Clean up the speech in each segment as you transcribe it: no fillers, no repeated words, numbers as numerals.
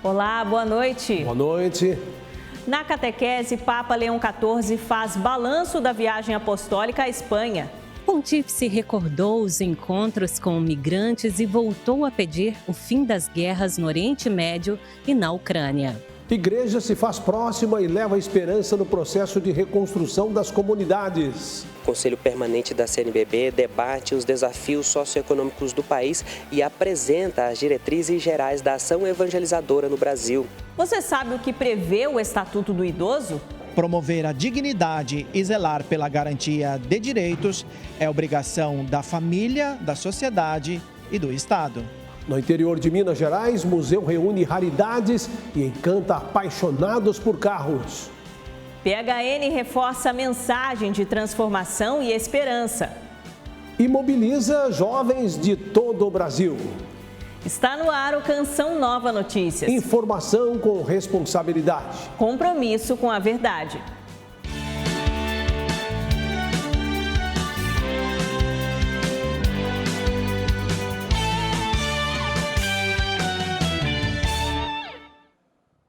Olá, boa noite. Boa noite. Na catequese, Papa Leão XIV faz balanço da viagem apostólica à Espanha. O pontífice recordou os encontros com migrantes e voltou a pedir o fim das guerras no Oriente Médio e na Ucrânia. Igreja se faz próxima e leva esperança no processo de reconstrução das comunidades. O Conselho Permanente da CNBB debate os desafios socioeconômicos do país e apresenta as diretrizes gerais da ação evangelizadora no Brasil. Você sabe o que prevê o Estatuto do Idoso? Promover a dignidade e zelar pela garantia de direitos é obrigação da família, da sociedade e do Estado. No interior de Minas Gerais, museu reúne raridades e encanta apaixonados por carros. PHN reforça a mensagem de transformação e esperança. E mobiliza jovens de todo o Brasil. Está no ar o Canção Nova Notícias. Informação com responsabilidade. Compromisso com a verdade.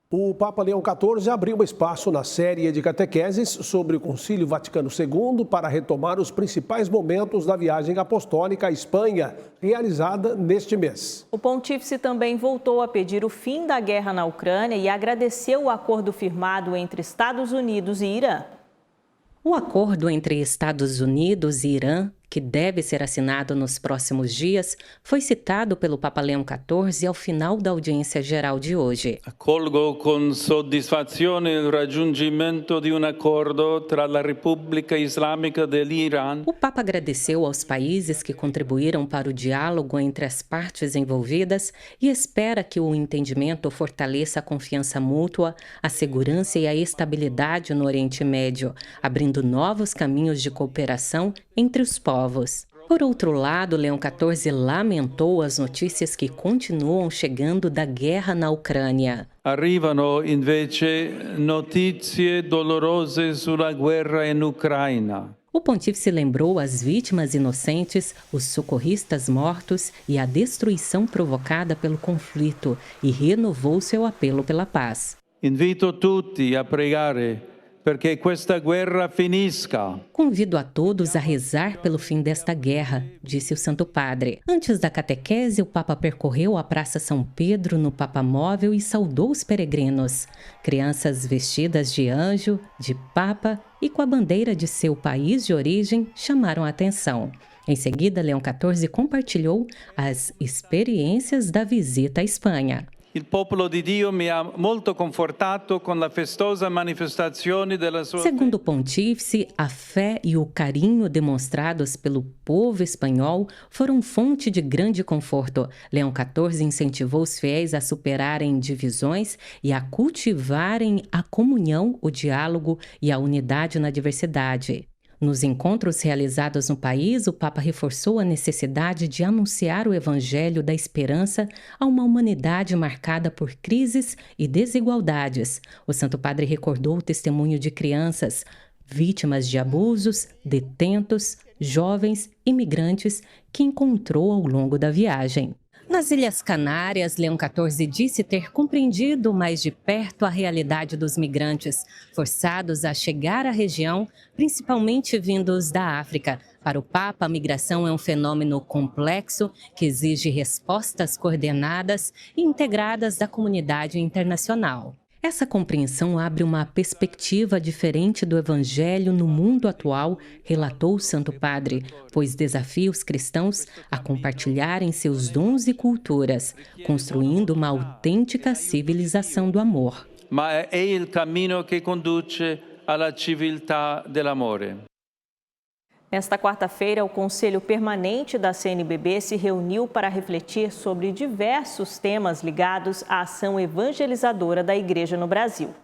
O Papa Leão XIV abriu espaço na série de catequeses sobre o Concílio Vaticano II para retomar os principais momentos da viagem apostólica à Espanha, realizada neste mês. O pontífice também voltou a pedir o fim da guerra na Ucrânia e agradeceu o acordo firmado entre Estados Unidos e Irã. O acordo entre Estados Unidos e Irã, que deve ser assinado nos próximos dias, foi citado pelo Papa Leão XIV ao final da audiência geral de hoje. Accolgo con soddisfazione il raggiungimento di un accordo tra la Repubblica Islamica dell'Iran. O Papa agradeceu aos países que contribuíram para o diálogo entre as partes envolvidas e espera que o entendimento fortaleça a confiança mútua, a segurança e a estabilidade no Oriente Médio, abrindo novos caminhos de cooperação entre os povos. Por outro lado, Leão XIV lamentou as notícias que continuam chegando da guerra na Ucrânia. Arrivano invece notizie dolorose sulla guerra in Ucraina. O pontífice lembrou as vítimas inocentes, os socorristas mortos e a destruição provocada pelo conflito e renovou seu apelo pela paz. Invito tutti a pregare perché questa guerra finisca. Convido a todos a rezar pelo fim desta guerra, disse o Santo Padre. Antes da catequese, o Papa percorreu a Praça São Pedro no Papamóvel e saudou os peregrinos. Crianças vestidas de anjo, de papa e com a bandeira de seu país de origem chamaram a atenção. Em seguida, Leão XIV compartilhou as experiências da visita à Espanha. Il popolo di Dio mi ha molto confortato con la festosa manifestazione della sua. Segundo o pontífice, a fé e o carinho demonstrados pelo povo espanhol foram fonte de grande conforto. Leão XIV incentivou os fiéis a superarem divisões e a cultivarem a comunhão, o diálogo e a unidade na diversidade. Nos encontros realizados no país, o Papa reforçou a necessidade de anunciar o Evangelho da esperança a uma humanidade marcada por crises e desigualdades. O Santo Padre recordou o testemunho de crianças, vítimas de abusos, detentos, jovens, imigrantes, que encontrou ao longo da viagem. Nas Ilhas Canárias, Leão XIV disse ter compreendido mais de perto a realidade dos migrantes, forçados a chegar à região, principalmente vindos da África. Para o Papa, a migração é um fenômeno complexo que exige respostas coordenadas e integradas da comunidade internacional. Essa compreensão abre uma perspectiva diferente do Evangelho no mundo atual, relatou o Santo Padre, pois desafia os cristãos a compartilharem seus dons e culturas, construindo uma autêntica civilização do amor. Ma è il cammino che conduce alla civiltà dell'amore. Nesta quarta-feira, o Conselho Permanente da CNBB se reuniu para refletir sobre diversos temas ligados à ação evangelizadora da Igreja no Brasil.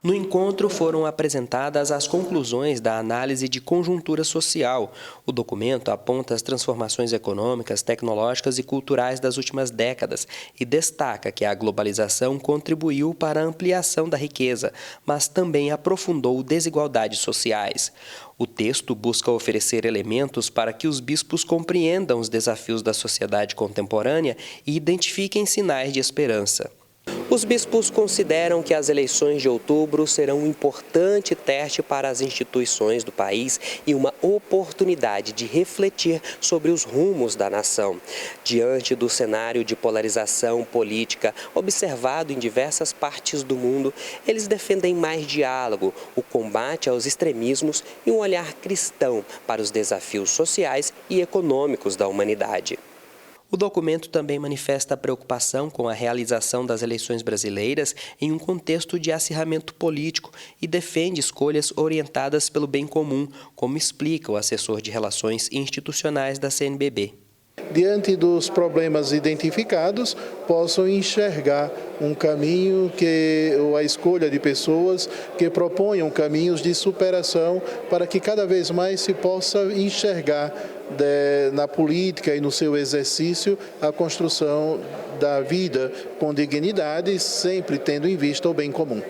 No encontro foram apresentadas as conclusões da análise de conjuntura social. O documento aponta as transformações econômicas, tecnológicas e culturais das últimas décadas e destaca que a globalização contribuiu para a ampliação da riqueza, mas também aprofundou desigualdades sociais. O texto busca oferecer elementos para que os bispos compreendam os desafios da sociedade contemporânea e identifiquem sinais de esperança. Os bispos consideram que as eleições de outubro serão um importante teste para as instituições do país e uma oportunidade de refletir sobre os rumos da nação. Diante do cenário de polarização política observado em diversas partes do mundo, eles defendem mais diálogo, o combate aos extremismos e um olhar cristão para os desafios sociais e econômicos da humanidade. O documento também manifesta a preocupação com a realização das eleições brasileiras em um contexto de acirramento político e defende escolhas orientadas pelo bem comum, como explica o assessor de Relações Institucionais da CNBB. Diante dos problemas identificados, possam enxergar um caminho ou a escolha de pessoas que proponham caminhos de superação para que cada vez mais se possa enxergar na política e no seu exercício a construção da vida com dignidade, sempre tendo em vista o bem comum.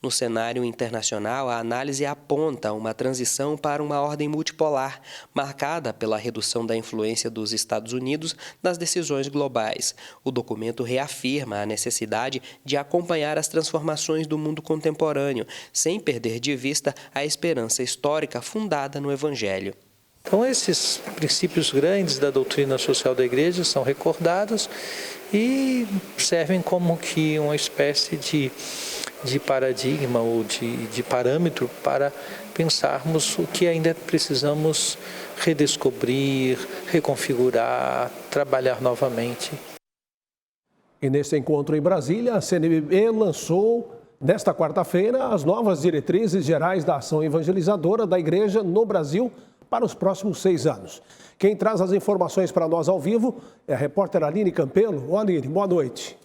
No cenário internacional, a análise aponta uma transição para uma ordem multipolar, marcada pela redução da influência dos Estados Unidos nas decisões globais. O documento reafirma a necessidade de acompanhar as transformações do mundo contemporâneo, sem perder de vista a esperança histórica fundada no Evangelho. Então, esses princípios grandes da doutrina social da Igreja são recordados e servem como que uma espécie de paradigma ou de parâmetro para pensarmos o que ainda precisamos redescobrir, reconfigurar, trabalhar novamente. E nesse encontro em Brasília, a CNBB lançou, nesta quarta-feira, as novas diretrizes gerais da ação evangelizadora da Igreja no Brasil para os próximos 6 anos. Quem traz as informações para nós ao vivo é a repórter Aline Campelo. Ô Aline, boa noite.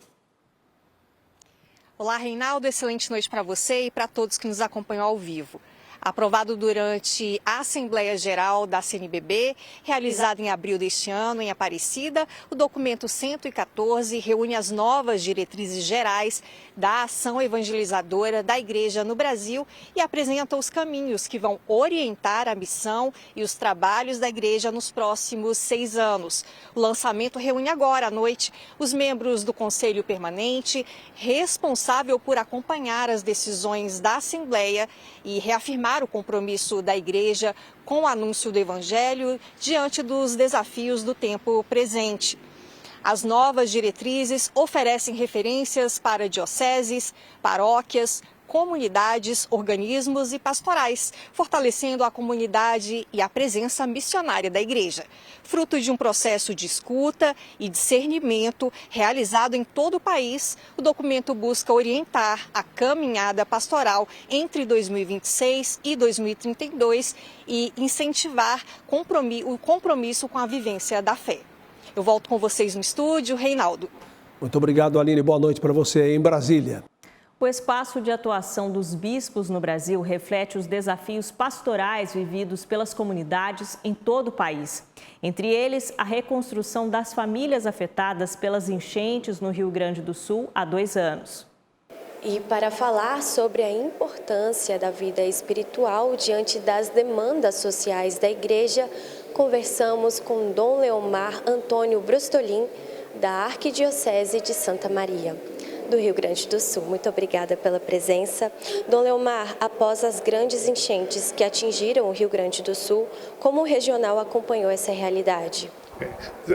Olá, Reinaldo. Excelente noite para você e para todos que nos acompanham ao vivo. Aprovado durante a Assembleia Geral da CNBB, realizada em abril deste ano em Aparecida, o documento 114 reúne as novas diretrizes gerais da ação evangelizadora da Igreja no Brasil e apresenta os caminhos que vão orientar a missão e os trabalhos da Igreja nos próximos 6 anos. O lançamento reúne agora à noite os membros do Conselho Permanente, responsável por acompanhar as decisões da Assembleia e reafirmar o compromisso da Igreja com o anúncio do Evangelho diante dos desafios do tempo presente. As novas diretrizes oferecem referências para dioceses, paróquias, comunidades, organismos e pastorais, fortalecendo a comunidade e a presença missionária da Igreja. Fruto de um processo de escuta e discernimento realizado em todo o país, o documento busca orientar a caminhada pastoral entre 2026 e 2032 e incentivar o compromisso com a vivência da fé. Eu volto com vocês no estúdio, Reinaldo. Muito obrigado, Aline. Boa noite para você em Brasília. O espaço de atuação dos bispos no Brasil reflete os desafios pastorais vividos pelas comunidades em todo o país. Entre eles, a reconstrução das famílias afetadas pelas enchentes no Rio Grande do Sul há 2 anos. E para falar sobre a importância da vida espiritual diante das demandas sociais da Igreja, conversamos com Dom Leomar Antônio Brustolin, da Arquidiocese de Santa Maria, do Rio Grande do Sul. Muito obrigada pela presença. Dom Leomar, após as grandes enchentes que atingiram o Rio Grande do Sul, como o regional acompanhou essa realidade?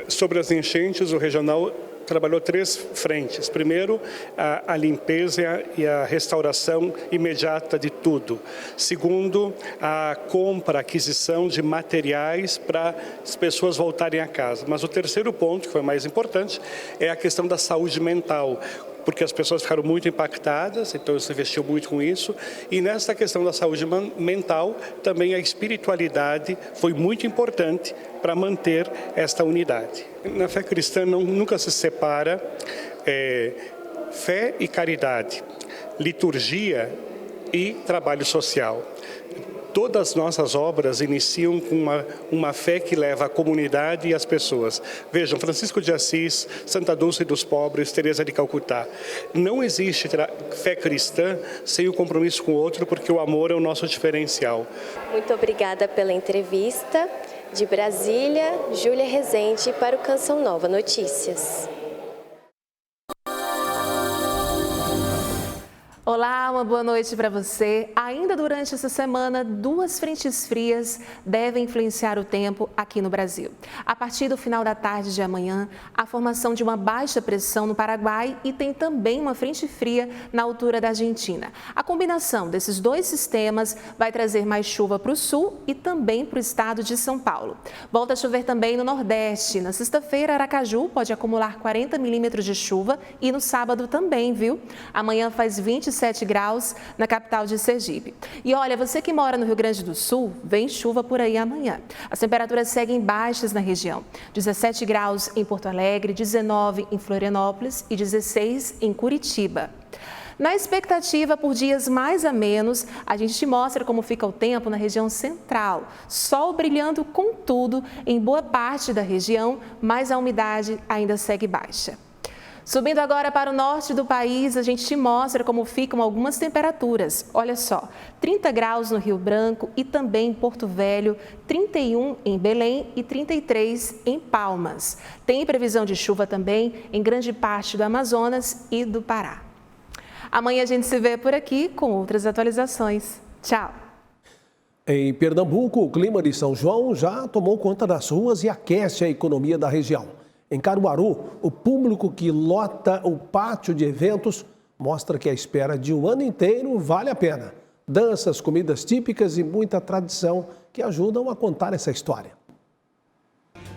Sobre as enchentes, o regional trabalhou 3 frentes. Primeiro, a limpeza e a restauração imediata de tudo. Segundo, a compra, a aquisição de materiais para as pessoas voltarem a casa. Mas o terceiro ponto, que foi mais importante, é a questão da saúde mental, porque as pessoas ficaram muito impactadas, então se investiu muito com isso. E nessa questão da saúde mental, também a espiritualidade foi muito importante para manter esta unidade. Na fé cristã nunca se separa fé e caridade, liturgia e trabalho social. Todas as nossas obras iniciam com uma fé que leva a comunidade e as pessoas. Vejam, Francisco de Assis, Santa Dulce dos Pobres, Teresa de Calcutá. Não existe fé cristã sem o compromisso com o outro, porque o amor é o nosso diferencial. Muito obrigada pela entrevista. De Brasília, Júlia Rezende para o Canção Nova Notícias. Olá, uma boa noite para você. Ainda durante essa semana, 2 frentes frias devem influenciar o tempo aqui no Brasil. A partir do final da tarde de amanhã, a formação de uma baixa pressão no Paraguai e tem também uma frente fria na altura da Argentina. A combinação desses 2 sistemas vai trazer mais chuva para o sul e também para o estado de São Paulo. Volta a chover também no Nordeste. Na sexta-feira, Aracaju pode acumular 40 milímetros de chuva e no sábado também, viu? Amanhã faz 27 graus na capital de Sergipe. E olha, você que mora no Rio Grande do Sul, vem chuva por aí amanhã. As temperaturas seguem baixas na região. 17 graus em Porto Alegre, 19 em Florianópolis e 16 em Curitiba. Na expectativa por dias mais amenos, a gente te mostra como fica o tempo na região central. Sol brilhando com tudo em boa parte da região, mas a umidade ainda segue baixa. Subindo agora para o norte do país, a gente te mostra como ficam algumas temperaturas. Olha só, 30 graus no Rio Branco e também em Porto Velho, 31 em Belém e 33 em Palmas. Tem previsão de chuva também em grande parte do Amazonas e do Pará. Amanhã a gente se vê por aqui com outras atualizações. Tchau! Em Pernambuco, o clima de São João já tomou conta das ruas e aquece a economia da região. Em Caruaru, o público que lota o pátio de eventos mostra que a espera de um ano inteiro vale a pena. Danças, comidas típicas e muita tradição que ajudam a contar essa história.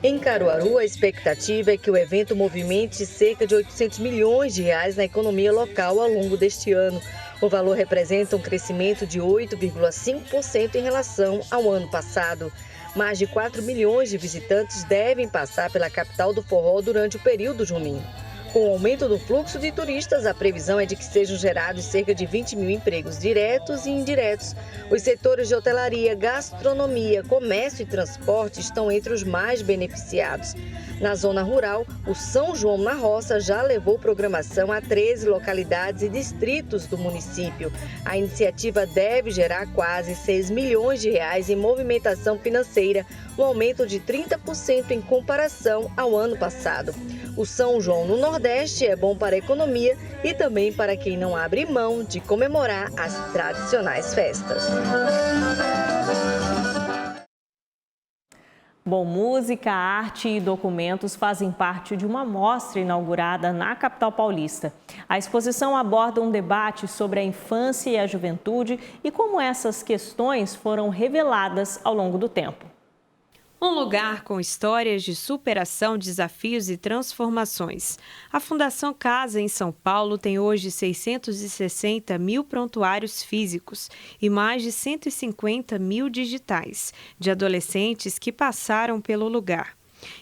Em Caruaru, a expectativa é que o evento movimente cerca de R$800 milhões na economia local ao longo deste ano. O valor representa um crescimento de 8,5% em relação ao ano passado. Mais de 4 milhões de visitantes devem passar pela capital do forró durante o período junino. Com o aumento do fluxo de turistas, a previsão é de que sejam gerados cerca de 20 mil empregos diretos e indiretos. Os setores de hotelaria, gastronomia, comércio e transporte estão entre os mais beneficiados. Na zona rural, o São João na Roça já levou programação a 13 localidades e distritos do município. A iniciativa deve gerar quase R$6 milhões em movimentação financeira, um aumento de 30% em comparação ao ano passado. O São João no Nordeste é bom para a economia e também para quem não abre mão de comemorar as tradicionais festas. Bom, música, arte e documentos fazem parte de uma mostra inaugurada na capital paulista. A exposição aborda um debate sobre a infância e a juventude e como essas questões foram reveladas ao longo do tempo. Um lugar com histórias de superação, desafios e transformações. A Fundação Casa, em São Paulo, tem hoje 660 mil prontuários físicos e mais de 150 mil digitais, de adolescentes que passaram pelo lugar.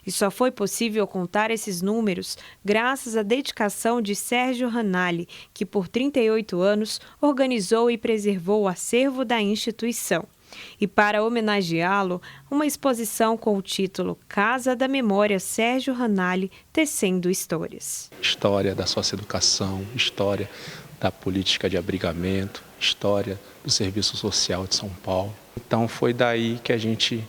E só foi possível contar esses números graças à dedicação de Sérgio Ranalli, que por 38 anos organizou e preservou o acervo da instituição. E para homenageá-lo, uma exposição com o título Casa da Memória Sérgio Ranalli, Tecendo Histórias. História da socioeducação, história da política de abrigamento, história do Serviço Social de São Paulo. Então foi daí que a gente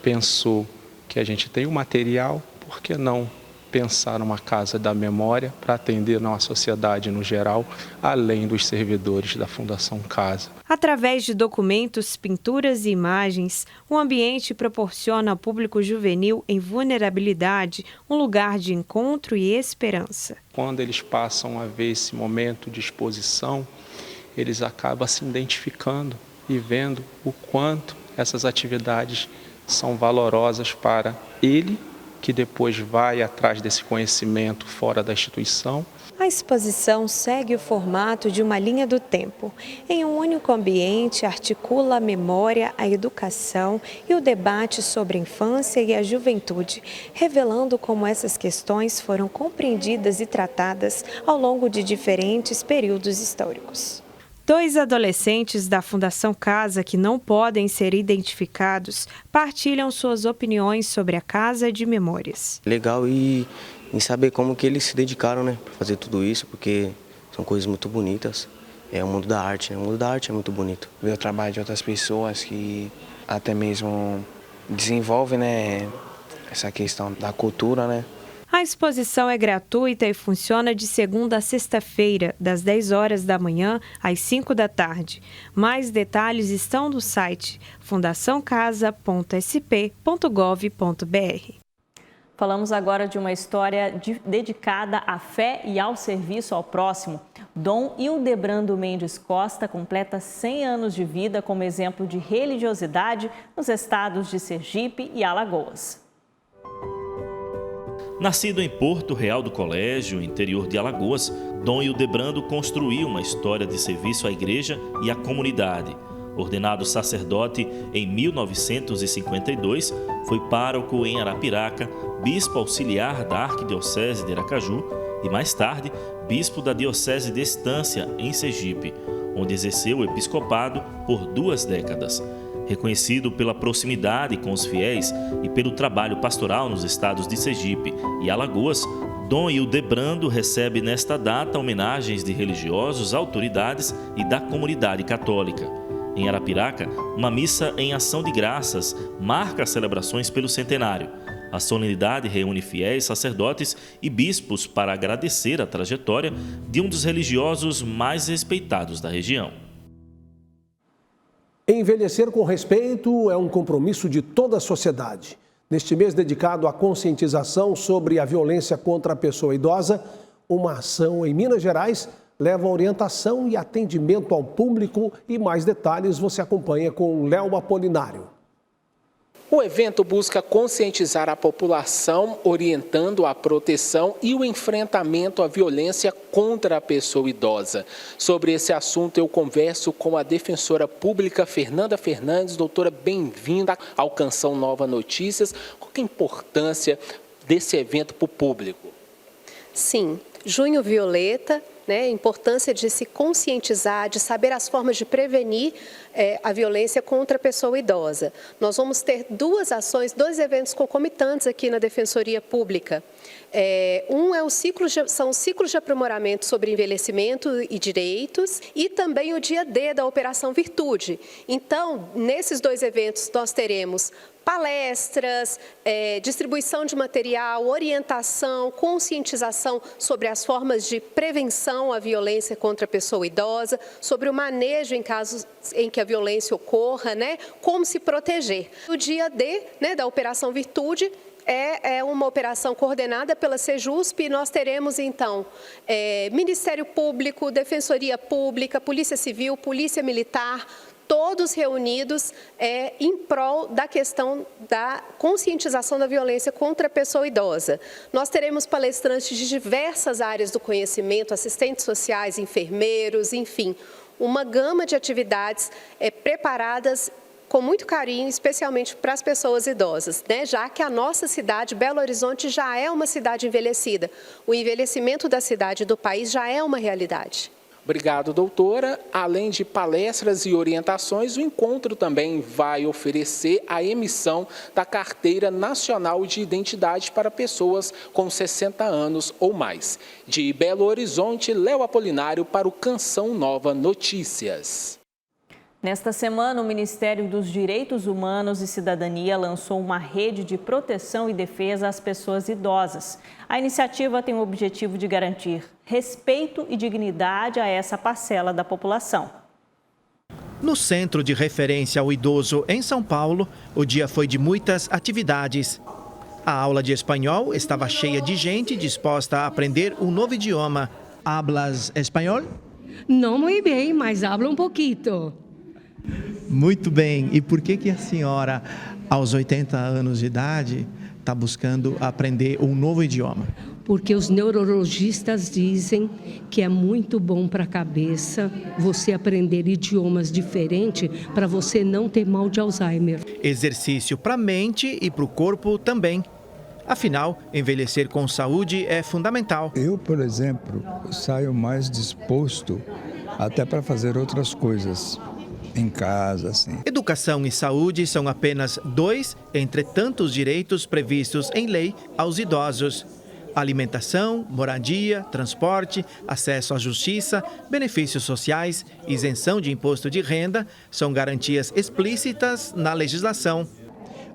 pensou que a gente tem o material, por que não pensar numa Casa da Memória para atender a nossa sociedade no geral, além dos servidores da Fundação Casa. Através de documentos, pinturas e imagens, o ambiente proporciona ao público juvenil em vulnerabilidade um lugar de encontro e esperança. Quando eles passam a ver esse momento de exposição, eles acabam se identificando e vendo o quanto essas atividades são valorosas para ele, que depois vai atrás desse conhecimento fora da instituição. A exposição segue o formato de uma linha do tempo. Em um único ambiente, articula a memória, a educação e o debate sobre a infância e a juventude, revelando como essas questões foram compreendidas e tratadas ao longo de diferentes períodos históricos. 2 adolescentes da Fundação Casa, que não podem ser identificados, partilham suas opiniões sobre a Casa de Memórias. Legal e em saber como que eles se dedicaram, né, para fazer tudo isso, porque são coisas muito bonitas. É o mundo da arte, né? O mundo da arte é muito bonito. Ver o trabalho de outras pessoas que até mesmo desenvolvem, né, essa questão da cultura, né, A exposição é gratuita e funciona de segunda a sexta-feira, das 10 horas da manhã às 5 da tarde. Mais detalhes estão no site fundaçãocasa.sp.gov.br. Falamos agora de uma história dedicada à fé e ao serviço ao próximo. Dom Hildebrando Mendes Costa completa 100 anos de vida como exemplo de religiosidade nos estados de Sergipe e Alagoas. Nascido em Porto Real do Colégio, interior de Alagoas, Dom Hildebrando construiu uma história de serviço à igreja e à comunidade. Ordenado sacerdote em 1952, foi pároco em Arapiraca, bispo auxiliar da Arquidiocese de Aracaju e, mais tarde, bispo da Diocese de Estância, em Sergipe, onde exerceu o episcopado por 2 décadas. Reconhecido pela proximidade com os fiéis e pelo trabalho pastoral nos estados de Sergipe e Alagoas, Dom Hildebrando recebe nesta data homenagens de religiosos, autoridades e da comunidade católica. Em Arapiraca, uma missa em ação de graças marca as celebrações pelo centenário. A solenidade reúne fiéis, sacerdotes e bispos para agradecer a trajetória de um dos religiosos mais respeitados da região. Envelhecer com respeito é um compromisso de toda a sociedade. Neste mês dedicado à conscientização sobre a violência contra a pessoa idosa, uma ação em Minas Gerais leva orientação e atendimento ao público e mais detalhes você acompanha com Léo Apolinário. O evento busca conscientizar a população, orientando a proteção e o enfrentamento à violência contra a pessoa idosa. Sobre esse assunto, eu converso com a defensora pública Fernanda Fernandes. Doutora, bem-vinda ao Canção Nova Notícias. Qual que é a importância desse evento para o público? Sim, Junho Violeta, a importância de se conscientizar, de saber as formas de prevenir a violência contra a pessoa idosa. Nós vamos ter 2 ações, 2 eventos concomitantes aqui na Defensoria Pública. São os ciclos de aprimoramento sobre envelhecimento e direitos e também o dia D da Operação Virtude. Então, nesses 2 eventos, nós teremos palestras, distribuição de material, orientação, conscientização sobre as formas de prevenção à violência contra a pessoa idosa, sobre o manejo em casos em que a violência ocorra, como se proteger. O dia D, da Operação Virtude, é uma operação coordenada pela Sejusp e nós teremos, então, Ministério Público, Defensoria Pública, Polícia Civil, Polícia Militar, todos reunidos em prol da questão da conscientização da violência contra a pessoa idosa. Nós teremos palestrantes de diversas áreas do conhecimento, assistentes sociais, enfermeiros, enfim, uma gama de atividades preparadas com muito carinho, especialmente para as pessoas idosas, já que a nossa cidade, Belo Horizonte, já é uma cidade envelhecida. O envelhecimento da cidade e do país já é uma realidade. Obrigado, doutora. Além de palestras e orientações, o encontro também vai oferecer a emissão da Carteira Nacional de Identidade para pessoas com 60 anos ou mais. De Belo Horizonte, Léo Apolinário para o Canção Nova Notícias. Nesta semana, o Ministério dos Direitos Humanos e Cidadania lançou uma rede de proteção e defesa às pessoas idosas. A iniciativa tem o objetivo de garantir respeito e dignidade a essa parcela da população. No Centro de Referência ao Idoso, em São Paulo, o dia foi de muitas atividades. A aula de espanhol estava cheia de gente disposta a aprender um novo idioma. ¿Hablas espanhol? Não muito bem, mas hablo um pouquinho. Muito bem. E por que a senhora, aos 80 anos de idade, está buscando aprender um novo idioma? Porque os neurologistas dizem que é muito bom para a cabeça você aprender idiomas diferentes para você não ter mal de Alzheimer. Exercício para a mente e para o corpo também. Afinal, envelhecer com saúde é fundamental. Eu, por exemplo, saio mais disposto até para fazer outras coisas. Em casa, assim. Educação e saúde são apenas 2 entre tantos direitos previstos em lei aos idosos. Alimentação, moradia, transporte, acesso à justiça, benefícios sociais, isenção de imposto de renda são garantias explícitas na legislação.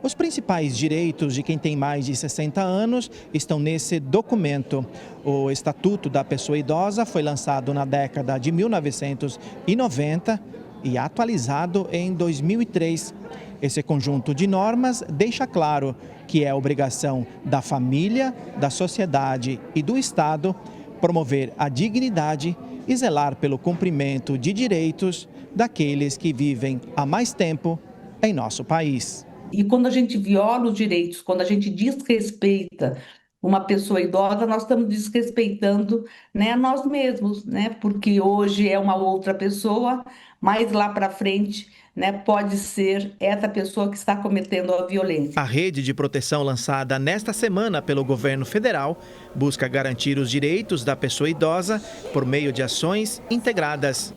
Os principais direitos de quem tem mais de 60 anos estão nesse documento. O Estatuto da Pessoa Idosa foi lançado na década de 1990 e atualizado em 2003. Esse conjunto de normas deixa claro que é obrigação da família, da sociedade e do Estado promover a dignidade e zelar pelo cumprimento de direitos daqueles que vivem há mais tempo em nosso país. E quando a gente viola os direitos, quando a gente desrespeita uma pessoa idosa, nós estamos desrespeitando, né, nós mesmos, né? Porque hoje é uma outra pessoa, mas lá para frente, né, pode ser essa pessoa que está cometendo a violência. A rede de proteção lançada nesta semana pelo governo federal busca garantir os direitos da pessoa idosa por meio de ações integradas.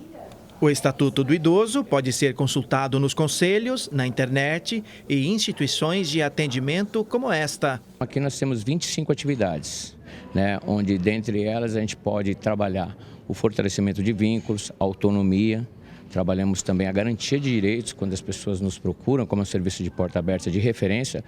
O Estatuto do Idoso pode ser consultado nos conselhos, na internet e instituições de atendimento como esta. Aqui nós temos 25 atividades, né, onde dentre elas a gente pode trabalhar o fortalecimento de vínculos, a autonomia. Trabalhamos também a garantia de direitos quando as pessoas nos procuram, como um serviço de porta aberta de referência.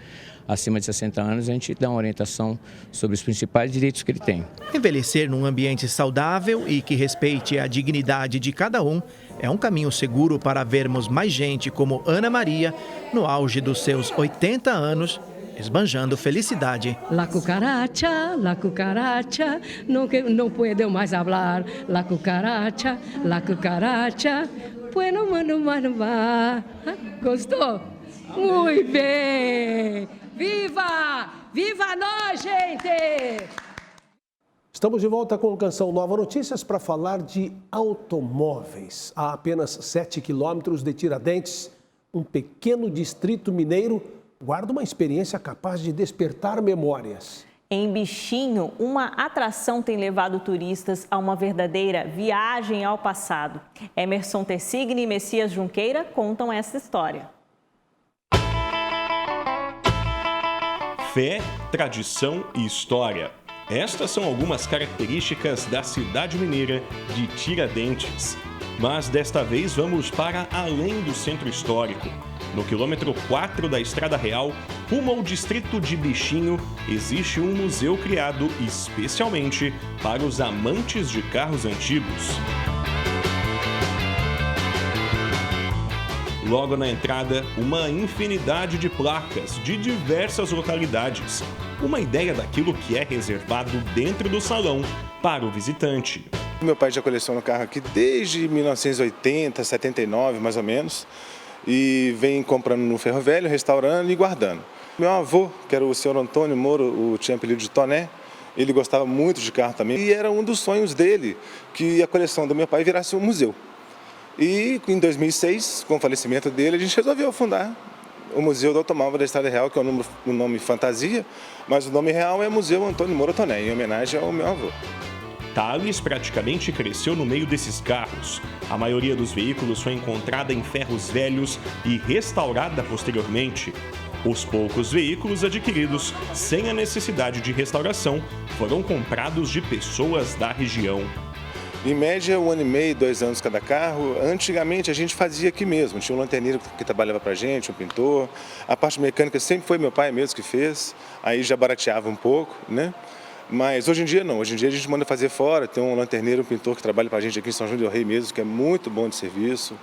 Acima de 60 anos, a gente dá uma orientação sobre os principais direitos que ele tem. Envelhecer num ambiente saudável e que respeite a dignidade de cada um é um caminho seguro para vermos mais gente como Ana Maria, no auge dos seus 80 anos, esbanjando felicidade. La cucaracha, não puede mais falar. La cucaracha, bueno, gostou? Muito bem! Viva! Viva nós, gente! Estamos de volta com Canção Nova Notícias para falar de automóveis. A apenas 7 quilômetros de Tiradentes, um pequeno distrito mineiro guarda uma experiência capaz de despertar memórias. Em Bichinho, uma atração tem levado turistas a uma verdadeira viagem ao passado. Emerson Tessigni e Messias Junqueira contam essa história. Fé, tradição e história. Estas são algumas características da cidade mineira de Tiradentes. Mas desta vez vamos para além do centro histórico. No quilômetro 4 da Estrada Real, rumo ao distrito de Bichinho, existe um museu criado especialmente para os amantes de carros antigos. Logo na entrada, uma infinidade de placas de diversas localidades. Uma ideia daquilo que é reservado dentro do salão para o visitante. Meu pai já coleciona carro aqui desde 1980, 79 mais ou menos. E vem comprando no ferro velho, restaurando e guardando. Meu avô, que era o senhor Antônio Moro, tinha apelido de Toné, ele gostava muito de carro também. E era um dos sonhos dele que a coleção do meu pai virasse um museu. E em 2006, com o falecimento dele, a gente resolveu fundar o Museu do Automóvel da Estrada Real, que é o nome fantasia, mas o nome real é Museu Antônio Moro Toné, em homenagem ao meu avô. Thales praticamente cresceu no meio desses carros. A maioria dos veículos foi encontrada em ferros velhos e restaurada posteriormente. Os poucos veículos adquiridos sem a necessidade de restauração foram comprados de pessoas da região. Em média, 1 ano e meio, 2 anos cada carro. Antigamente a gente fazia aqui mesmo, tinha um lanterneiro que trabalhava pra gente, um pintor. A parte mecânica sempre foi meu pai mesmo que fez, aí já barateava um pouco, né? Mas hoje em dia não, hoje em dia a gente manda fazer fora, tem um lanterneiro, um pintor que trabalha pra gente aqui em São João del Rei mesmo, que é muito bom de serviço.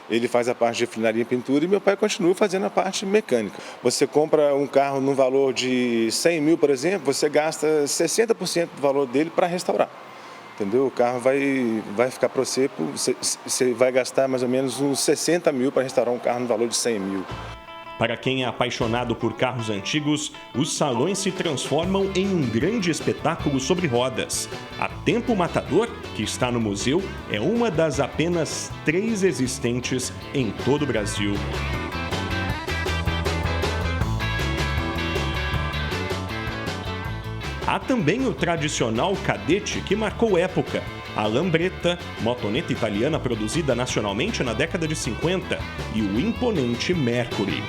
Ele faz a parte de refinaria e pintura e meu pai continua fazendo a parte mecânica. Você compra um carro no valor de 100 mil, por exemplo, você gasta 60% do valor dele para restaurar. Entendeu? O carro vai ficar para você vai gastar mais ou menos uns 60 mil para restaurar um carro no valor de 100 mil. Para quem é apaixonado por carros antigos, os salões se transformam em um grande espetáculo sobre rodas. A Tempo Matador, que está no museu, é uma das apenas 3 existentes em todo o Brasil. Há também o tradicional Cadete, que marcou época. A Lambretta, motoneta italiana produzida nacionalmente na década de 50, e o imponente Mercury.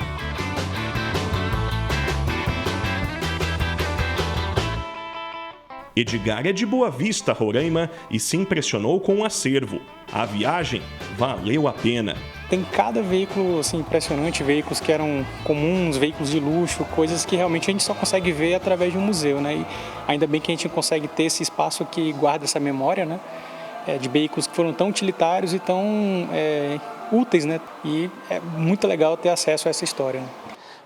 Edgar é de Boa Vista, Roraima, e se impressionou com o acervo. A viagem valeu a pena. Tem cada veículo assim, impressionante, veículos que eram comuns, veículos de luxo, coisas que realmente a gente só consegue ver através de um museu, né? E ainda bem que a gente consegue ter esse espaço que guarda essa memória, né? De veículos que foram tão utilitários e tão úteis, né? E é muito legal ter acesso a essa história, né?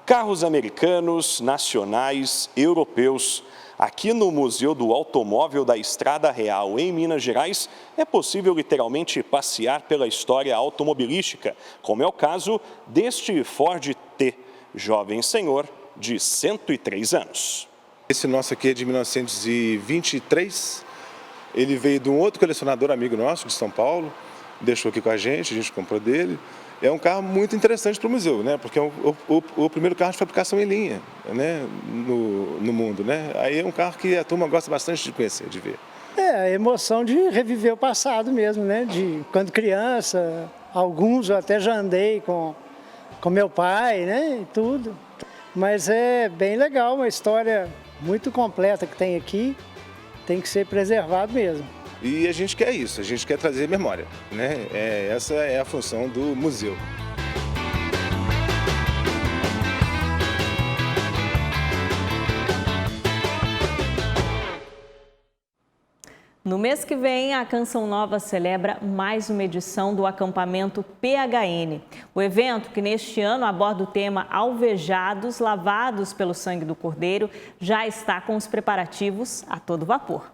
Carros americanos, nacionais, europeus. Aqui no Museu do Automóvel da Estrada Real, em Minas Gerais, é possível literalmente passear pela história automobilística, como é o caso deste Ford T, jovem senhor de 103 anos. Esse nosso aqui é de 1923, ele veio de um outro colecionador amigo nosso, de São Paulo, deixou aqui com a gente comprou dele. É um carro muito interessante para o museu, né? Porque é o primeiro carro de fabricação em linha, né? no mundo, né? Aí é um carro que a turma gosta bastante de conhecer, de ver. A emoção de reviver o passado mesmo, né? De quando criança, alguns eu até já andei com meu pai, né? E tudo. Mas é bem legal, uma história muito completa que tem aqui, tem que ser preservado mesmo. E a gente quer isso, a gente quer trazer memória, né? Essa é a função do museu. No mês que vem, a Canção Nova celebra mais uma edição do acampamento PHN. O evento, que neste ano aborda o tema Alvejados, lavados pelo sangue do Cordeiro, já está com os preparativos a todo vapor.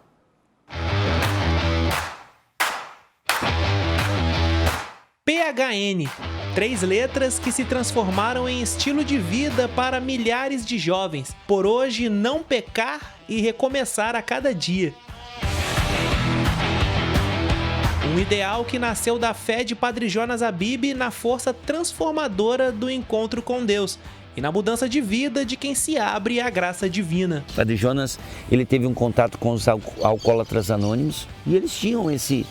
PHN, 3 letras que se transformaram em estilo de vida para milhares de jovens. Por hoje, não pecar e recomeçar a cada dia. Um ideal que nasceu da fé de Padre Jonas Abib na força transformadora do encontro com Deus e na mudança de vida de quem se abre à graça divina. Padre Jonas, ele teve um contato com os alcoólatras anônimos e eles tinham esse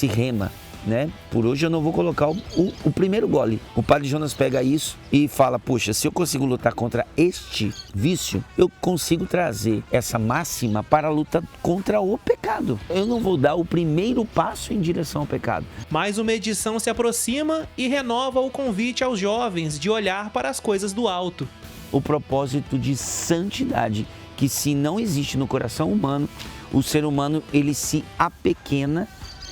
rema, né? Por hoje eu não vou colocar o primeiro gole. O Padre Jonas pega isso e fala, puxa, se eu consigo lutar contra este vício, eu consigo trazer essa máxima para a luta contra o pecado. Eu não vou dar o primeiro passo em direção ao pecado. Mais uma edição se aproxima e renova o convite aos jovens de olhar para as coisas do alto. O propósito de santidade, que se não existe no coração humano, o ser humano ele se apequena,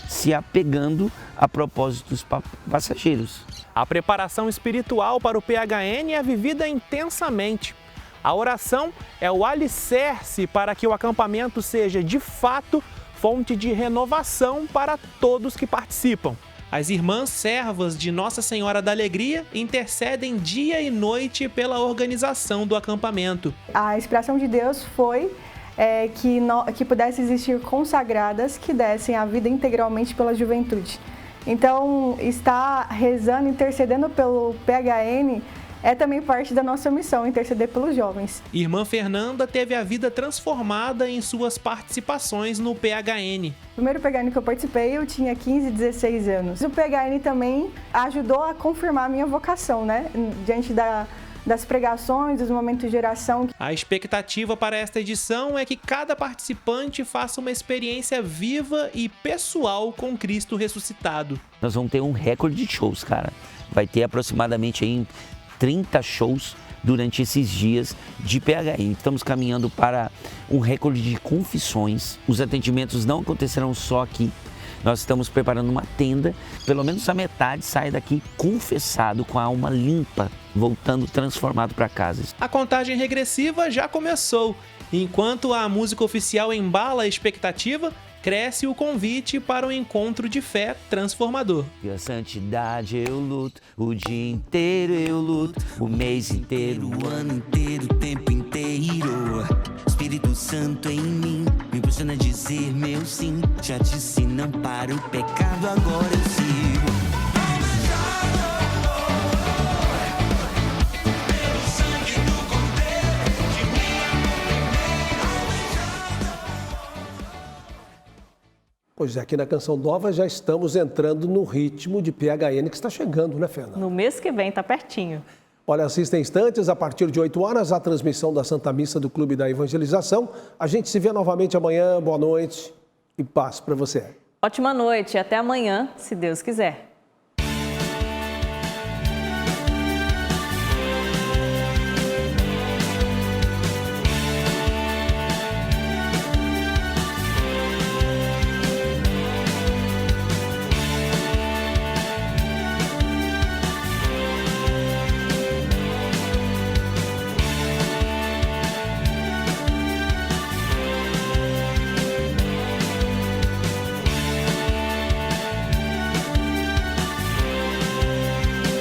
se apegando a propósitos passageiros. A preparação espiritual para o PHN é vivida intensamente. A oração é o alicerce para que o acampamento seja, de fato, fonte de renovação para todos que participam. As irmãs servas de Nossa Senhora da Alegria intercedem dia e noite pela organização do acampamento. A inspiração de Deus foi que pudesse existir consagradas que dessem a vida integralmente pela juventude. Então, estar rezando, intercedendo pelo PHN é também parte da nossa missão, interceder pelos jovens. Irmã Fernanda teve a vida transformada em suas participações no PHN. O primeiro PHN que eu participei, eu tinha 15, 16 anos. O PHN também ajudou a confirmar a minha vocação, né? Diante das pregações, dos momentos de oração. A expectativa para esta edição é que cada participante faça uma experiência viva e pessoal com Cristo ressuscitado. Nós vamos ter um recorde de shows, cara. Vai ter aproximadamente aí 30 shows durante esses dias de PHN. Estamos caminhando para um recorde de confissões. Os atendimentos não acontecerão só aqui. Nós estamos preparando uma tenda, pelo menos a metade sai daqui confessado, com a alma limpa, voltando transformado para casa. A contagem regressiva já começou. Enquanto a música oficial embala a expectativa, cresce o convite para um encontro de fé transformador. E a santidade eu luto, o dia inteiro eu luto, o mês inteiro, o ano inteiro, o tempo inteiro. Espírito Santo em mim, me impulsiona a dizer meu sim. Já disse não para o pecado, agora eu sigo. Pois é, aqui na Canção Nova já estamos entrando no ritmo de PHN que está chegando, né, Fernanda? No mês que vem, está pertinho. Olha, assista em instantes, a partir de 8 horas, a transmissão da Santa Missa do Clube da Evangelização. A gente se vê novamente amanhã. Boa noite e paz para você. Ótima noite e até amanhã, se Deus quiser.